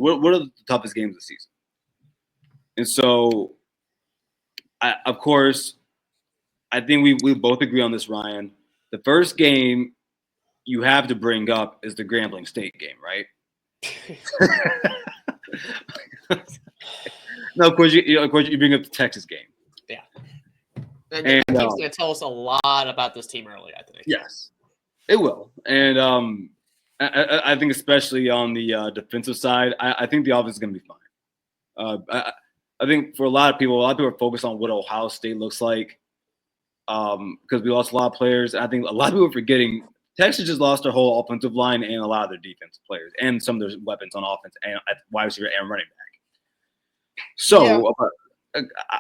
what are the toughest games of the season? And so, of course, I think we both agree on this, Ryan. The first game you have to bring up is the Grambling State game, right? No, of course you bring up the Texas game. Yeah. And that game's going to tell us a lot about this team early, I think. Yes, it will. And I think especially on the defensive side, I think the offense is going to be fine. I think for a lot of people are focused on what Ohio State looks like because we lost a lot of players. I think a lot of people are forgetting Texas just lost their whole offensive line and a lot of their defensive players and some of their weapons on offense and at wide receiver and running back. So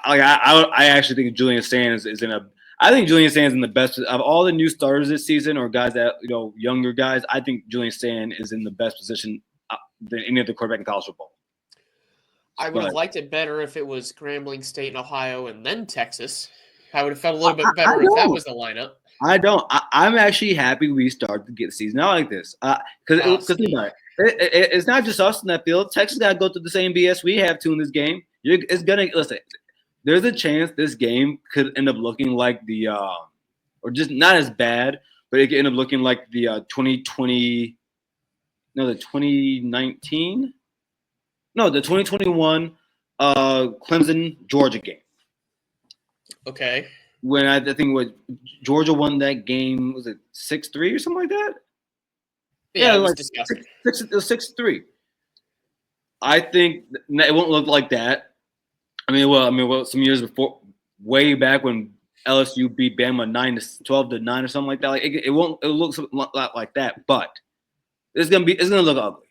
I actually think Julian Sands is in a – I think Julian Sands is in the best – of all the new starters this season or guys that, younger guys, I think Julian Sands is in the best position than any other quarterback in college football. I would have liked it better if it was Grambling State and Ohio and then Texas. I would have felt a little bit better if that was the lineup. I don't. I'm actually happy we started to get the season out like this. Because it's not just us in that field. Texas got to go through the same BS we have to in this game. It's going to – listen, there's a chance this game could end up looking like the or just not as bad, but it could end up looking like the 2020 – no, the 2019 – no, the 2021 Clemson-Georgia game. Okay. When I think what Georgia won that game, was it 6-3 or something like that? Yeah, it was disgusting. 6-3. I think it won't look like that. Some years before, way back when LSU beat Bama 12-9 or something like that. Like it won't. It looks a lot like that, but it's gonna look ugly.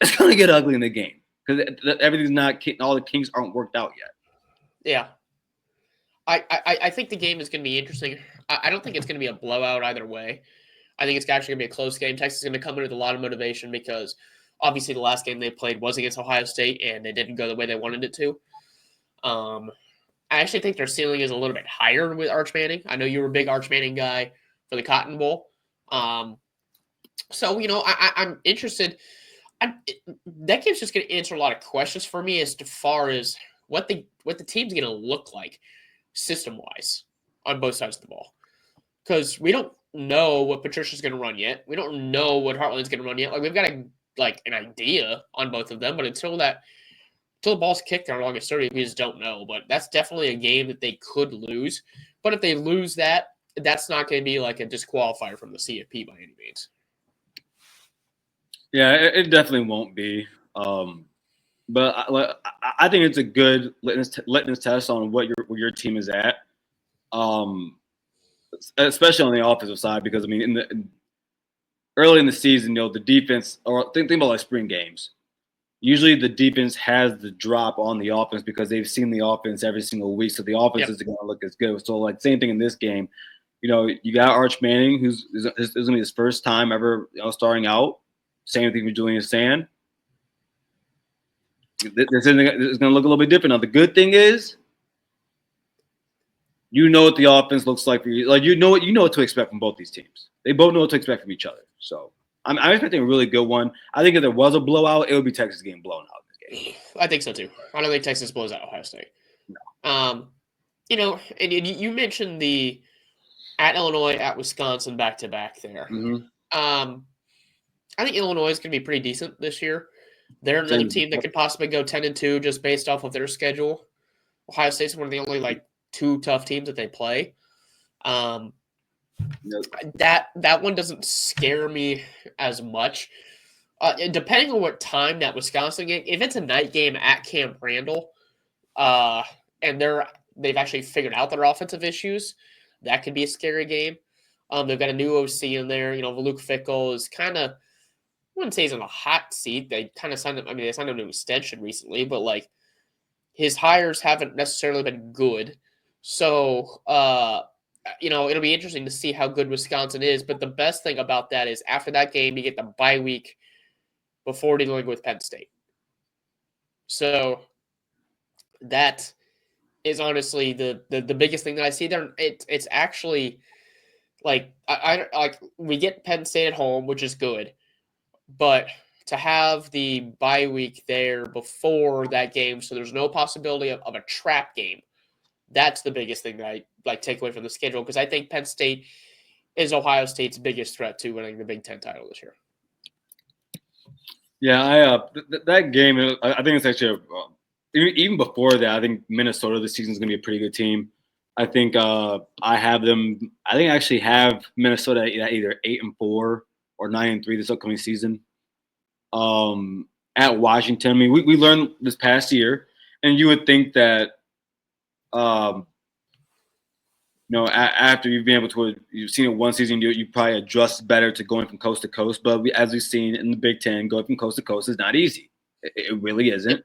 It's gonna get ugly in the game because everything's not. All the kinks aren't worked out yet. Yeah. I think the game is going to be interesting. I don't think it's going to be a blowout either way. I think it's actually going to be a close game. Texas is going to come in with a lot of motivation because obviously the last game they played was against Ohio State and it didn't go the way they wanted it to. I actually think their ceiling is a little bit higher with Arch Manning. I know you were a big Arch Manning guy for the Cotton Bowl. So, I'm interested. That game's just going to answer a lot of questions for me as far as what the team's going to look like system-wise on both sides of the ball. Because we don't know what Patricia's going to run yet. We don't know what Heartland's going to run yet. Like, we've got an idea on both of them, but until the ball's kicked on August 30th, we just don't know. But that's definitely a game that they could lose. But if they lose that, that's not going to be like a disqualifier from the CFP by any means. Yeah, it definitely won't be. But I think it's a good litmus test on where your team is at, especially on the offensive side. Because early in the season, the defense, or think about like spring games. Usually, the defense has the drop on the offense because they've seen the offense every single week, so the offense isn't going to look as good. So, like same thing in this game. You got Arch Manning, who's going to be his first time ever starting out. Same thing with Julian Sand. This is going to look a little bit different. Now, the good thing is, what the offense looks like for you. Like you know what to expect from both these teams. They both know what to expect from each other. So I'm expecting a really good one. I think if there was a blowout, it would be Texas getting blown out this game. I think so too. I don't think Texas blows out Ohio State. No. And you mentioned the at Illinois, at Wisconsin, back to back there. Mm-hmm. I think Illinois is going to be pretty decent this year. They're another team that could possibly go 10-2 just based off of their schedule. Ohio State's one of the only two tough teams that they play. That one doesn't scare me as much. Depending on what time that Wisconsin game, if it's a night game at Camp Randall, and they've actually figured out their offensive issues, that could be a scary game. They've got a new OC in there. Luke Fickell is kind of, I wouldn't say he's in a hot seat. They kind of signed him. They signed him to an extension recently, but his hires haven't necessarily been good. So, it'll be interesting to see how good Wisconsin is. But the best thing about that is after that game, you get the bye week before dealing with Penn State. So that is honestly the biggest thing that I see there. It's actually we get Penn State at home, which is good. But to have the bye week there before that game, so there's no possibility of a trap game. That's the biggest thing that I take away from the schedule, because I think Penn State is Ohio State's biggest threat to winning the Big Ten title this year. Yeah, that game, I think it's actually even before that. I think Minnesota this season is going to be a pretty good team. I think I have them. I think I actually have Minnesota at either 8-4 or 9-3 this upcoming season. At Washington, I mean, we learned this past year, and you would think that, after you've been able to, you've seen it one season, you probably adjust better to going from coast to coast. But as we've seen in the Big Ten, going from coast to coast is not easy. It really isn't.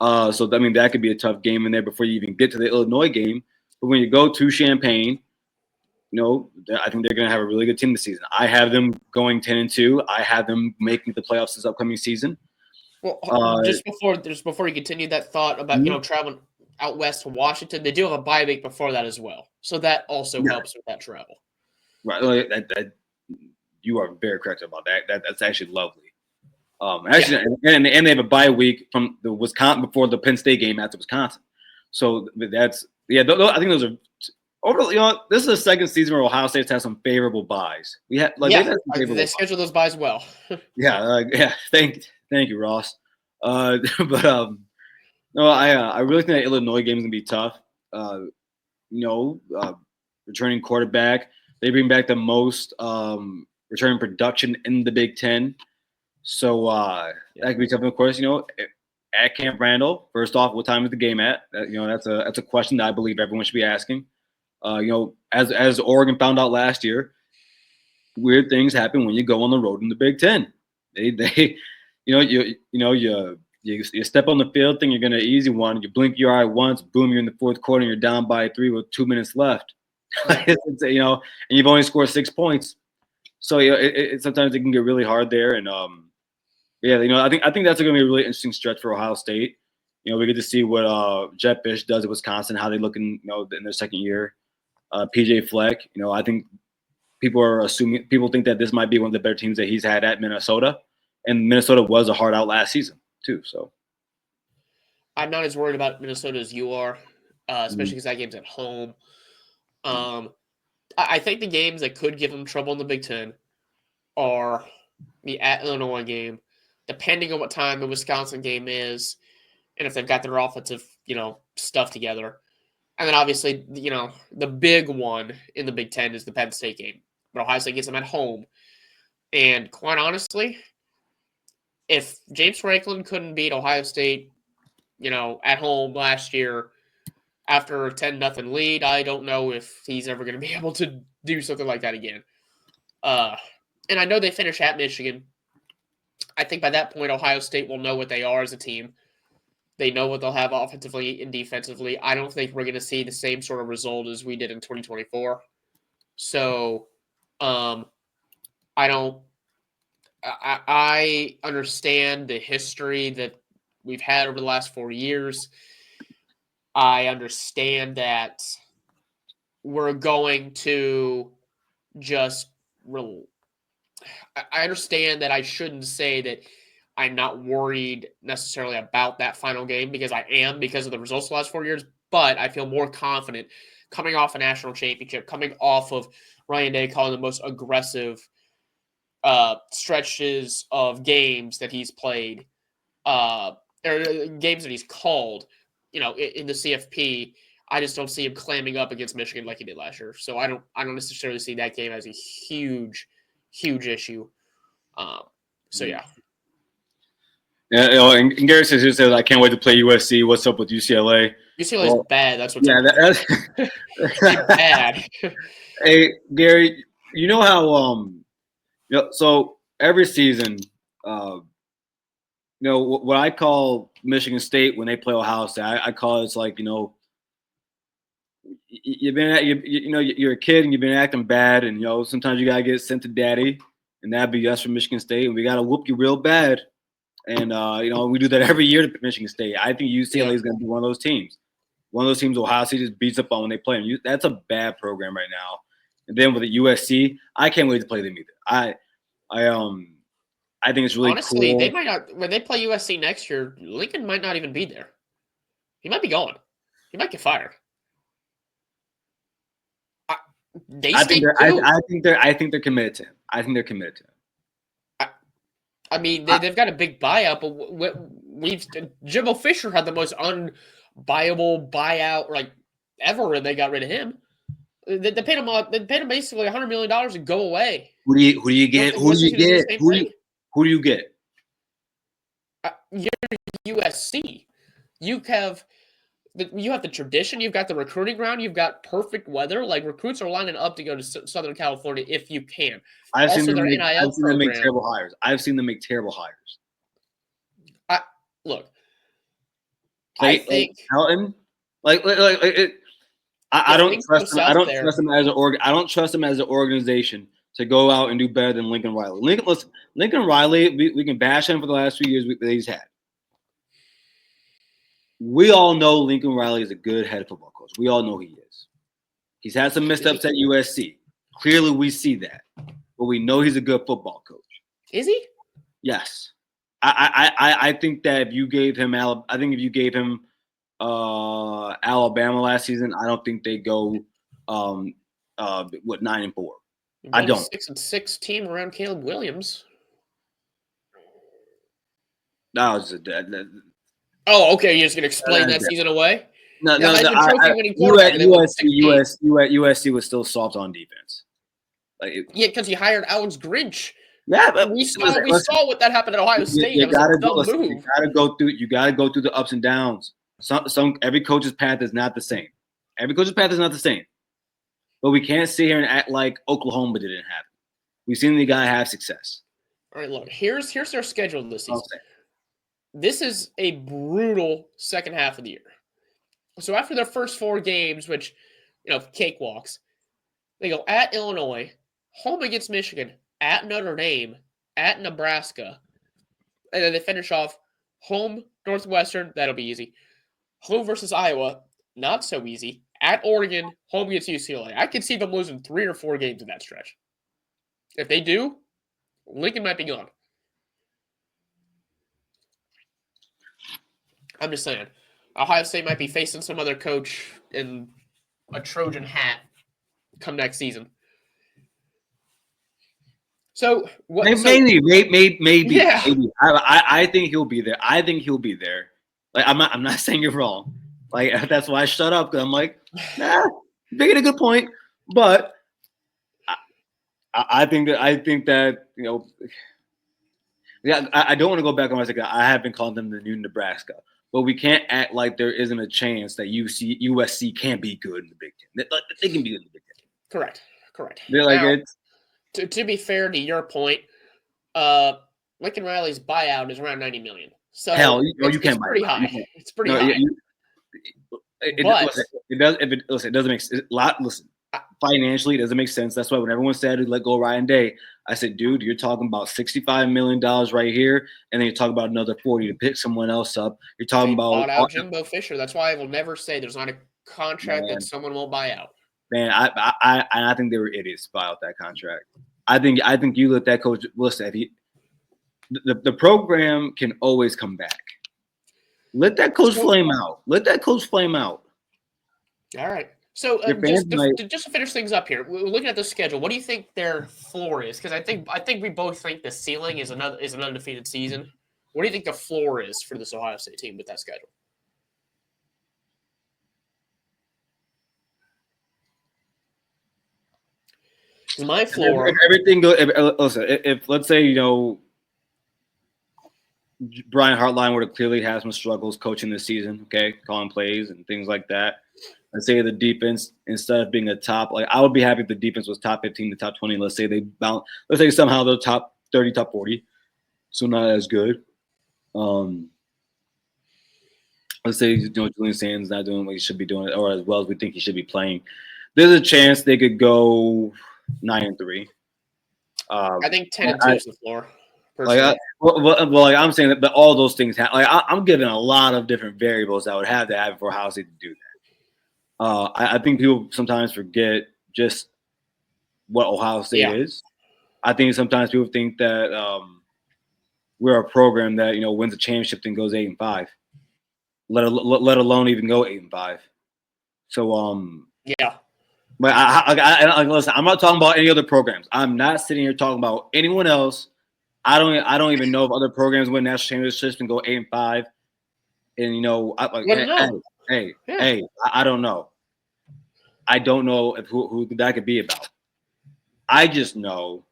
So I mean, that could be a tough game in there before you even get to the Illinois game. But when you go to Champaign, I think they're going to have a really good team this season. I have them going 10-2. I have them making the playoffs this upcoming season. Well, just before you continue that thought about traveling out west to Washington, they do have a bye week before that as well, so that also helps with that travel. Right, that you are very correct about that. That's actually lovely. Actually, and they have a bye week from the Wisconsin before the Penn State game after Wisconsin. So that's I think those are overall. This is the second season where Ohio State's had some favorable buys. They schedule those buys well. Thank you, Ross. No, I really think that Illinois game is gonna be tough. Returning quarterback, they bring back the most returning production in the Big Ten. So that could be tough. Of course, at Camp Randall. First off, what time is the game at? That's a question that I believe everyone should be asking. As Oregon found out last year, weird things happen when you go on the road in the Big Ten. You step on the field, think you're gonna easy one. You blink your eye once, boom, you're in the fourth quarter, and you're down by 3 with 2 minutes left. And you've only scored 6 points. So sometimes it can get really hard there. And I think that's going to be a really interesting stretch for Ohio State. We get to see what Jeff Fish does at Wisconsin, how they look in their second year. PJ Fleck, I think people think that this might be one of the better teams that he's had at Minnesota, and Minnesota was a hard out last season too. So I'm not as worried about Minnesota as you are, especially because that game's at home. I think the games that could give them trouble in the Big Ten are the at Illinois game, depending on what time the Wisconsin game is, and if they've got their offensive, stuff together. And then obviously, the big one in the Big Ten is the Penn State game. But Ohio State gets them at home. And quite honestly, if James Franklin couldn't beat Ohio State, at home last year after a 10-0 lead, I don't know if he's ever going to be able to do something like that again. And I know they finish at Michigan. I think by that point, Ohio State will know what they are as a team. They know what they'll have offensively and defensively. I don't think we're going to see the same sort of result as we did in 2024. So, I understand the history that we've had over the last 4 years. I understand that we're going to I understand that I shouldn't say that I'm not worried necessarily about that final game, because I am, because of the results of the last 4 years, but I feel more confident coming off a national championship, coming off of Ryan Day calling the most aggressive stretches of games that he's played, or games that he's called, in the CFP. I just don't see him clamming up against Michigan like he did last year. So I don't necessarily see that game as a huge issue. Yeah. Yeah, and Garrison just says, "I can't wait to play USC. What's up with UCLA?" UCLA is bad. That's what's that's bad. Hey, Gary, you know how so every season, what I call Michigan State when they play Ohio State, I call it's like, you're a kid and you've been acting bad, and sometimes you gotta get sent to daddy, and that'd be us from Michigan State, and we gotta whoop you real bad. And we do that every year to Michigan State. I think UCLA is going to be one of those teams. One of those teams Ohio State just beats up on when they play them. That's a bad program right now. And then with the USC, I can't wait to play them either. I think it's really Honestly, cool. they might not when they play USC next year. Lincoln might not even be there. He might be gone. He might get fired. I think State too. I think they're committed to him. I think they're committed to him. I mean, they've got a big buyout, but Jimbo Fisher had the most unbuyable buyout like ever, and they got rid of him. They paid him. They paid him basically $100 million to go away. Who do you get? Who do you get? Who do you get? You're USC. You have the tradition. You've got the recruiting ground. You've got perfect weather. Like recruits are lining up to go to Southern California if you can. I've seen them make terrible hires. I've seen them make terrible hires. Look, I think Helton, I don't trust them. I don't trust them as an I don't trust them as an organization to go out and do better than Lincoln Riley. Lincoln Riley, we can bash him for the last few years that he's had. We all know Lincoln Riley is a good head football coach. We all know he is. He's had some missteps at USC. Clearly, we see that, but we know he's a good football coach. Is he? Yes. I think that if you gave him Alabama last season, I don't think they go 9-4. I don't. 6-6 team around Caleb Williams. That was Oh, okay. You're just gonna explain that season away? No. USC was still soft on defense. Because he hired Alex Grinch. Yeah, but we saw what that happened at Ohio State. You gotta go through the ups and downs. Every coach's path is not the same. But we can't sit here and act like Oklahoma didn't happen. We've seen the guy have success. All right, look, here's their schedule this season. Okay. This is a brutal second half of the year. So after their first 4 games, which, cakewalks, they go at Illinois, home against Michigan, at Notre Dame, at Nebraska, and then they finish off home Northwestern, that'll be easy. Home versus Iowa, not so easy. At Oregon, home against UCLA. I could see them losing 3 or 4 games in that stretch. If they do, Lincoln might be gone. I'm just saying. Ohio State might be facing some other coach in a Trojan hat come next season. So what? Maybe. Yeah. Maybe. I think he'll be there. Like I'm not saying you're wrong. Like that's why I shut up, because I'm like, making a good point. But I think that yeah, I don't want to go back on what I said. I have been calling them the new Nebraska, but we can't act like there isn't a chance that USC can't be good in the Big Ten. They can be good in the Big Ten. Correct. They're like it. To be fair to your point, Lincoln Riley's buyout is around $90 million. So you can't buy pretty high. It's pretty high. It doesn't make sense. Listen, financially, it doesn't make sense. That's why when everyone said let go Ryan Day, I said, dude, you're talking about $65 million right here, and then you're talking about another 40 to pick someone else up. You're talking about bought out Jimbo Fisher. That's why I will never say there's not a contract that someone won't buy out. Man, I think they were idiots to buy out that contract. I think you let that coach listen. The program can always come back. Let that coach flame out. All right. So just to finish things up here, we're looking at the schedule. What do you think their floor is? Because I think we both think the ceiling is an undefeated season. What do you think the floor is for this Ohio State team with that schedule? My floor. If everything goes. If let's say Brian Hartline were to clearly have some struggles coaching this season, okay, calling plays and things like that. Let's say the defense, instead of being a top, I would be happy if the defense was top 15 to top 20. Let's say somehow they're top 30, top 40, so not as good. Let's say Julian Sands not doing what he should be doing, or as well as we think he should be playing. There's a chance they could go 9-3. I think 10-2 is the floor. I'm saying that, but all those things I'm giving a lot of different variables that would have to happen for Ohio State to do that. I think people sometimes forget just what Ohio State is. I think sometimes people think that we're a program that wins a championship and goes 8-5. Let alone even go 8-5. So yeah. But I listen. I'm not talking about any other programs. I'm not sitting here talking about anyone else. I don't even know if other programs win national championships and go 8-5. And I don't know. I don't know if who that could be about. I just know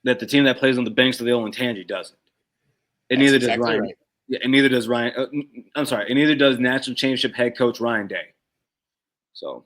that the team that plays on the banks of the Olentangy doesn't. And neither does Ryan. Right. Yeah, and neither does Ryan. I'm sorry. And neither does national championship head coach Ryan Day. So.